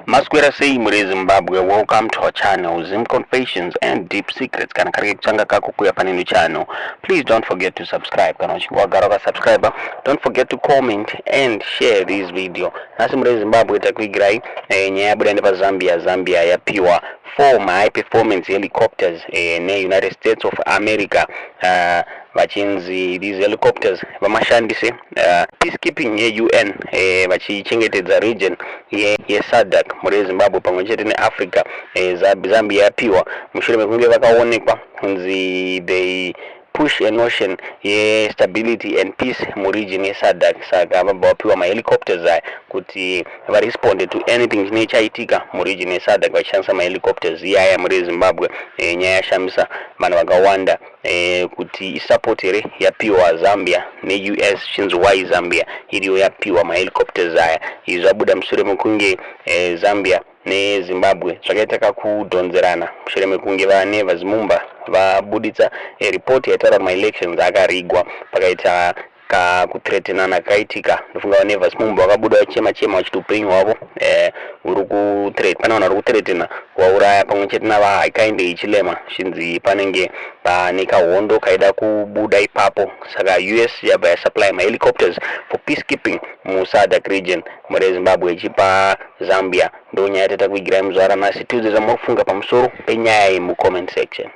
Masquera say muri Zimbabwe, welcome to our channel, Zim Confessions and Deep Secrets. Kana kari changa kako kuya paninu channel. Please don't forget to subscribe. Kana uchingwa garoka subscriber. Don't forget to comment and share this video. Nasi muri Zimbabwe takwigirai nyabuda nepa Zambia ya piwa 4 high performance helicopters ne United States of America. Vachinzi these helicopters vamashandise peacekeeping ye UN vachichengetedza region ye SADC muri Zimbabwe pamwe chete neAfrica. Zambia yapiwa mushure mekunge vakaonekwa kunzi they push a notion ye stability and peace mu region ye SADC. Saka vapiwa ma helicopters aya kuti varesponde to anything chine chaitika mu region ye SADC vachishandisa ma helicopters iyaya muri Zimbabwe. Nyaya yashamisa vanhu vakawanda kuti isupportere yapiwa Zambia ne US chinzi why Zambia iriyo yapiwa ma helicopters aya. Izvi zvabuda mushure mekunge Zambia ne Zimbabwe zvakaita kudhonzerana mushure mekunge vane vazimumba vabuditsa report yaitaura ma elections akarigwa pakaita kuthreatenana kaitika. Ndofunga vane vazimumba vakabuda vachema vachiti upenyu hwavo pana vanhu vari kuthreatena kuvauraya pamwe chete navahaikainde Hichilema chinzi panenge pane kahondo kaida kubuda ipapo. Saka US yabva yasupply ma helicopters for peacekeeping mu SADC region muri Zimbabwe ichipa Zambia. Ndo nyaya yatata kuigirai muzuva ranhasi. Tiudze zvamuri kufunga pamusoro penyaya iyi mu comment section.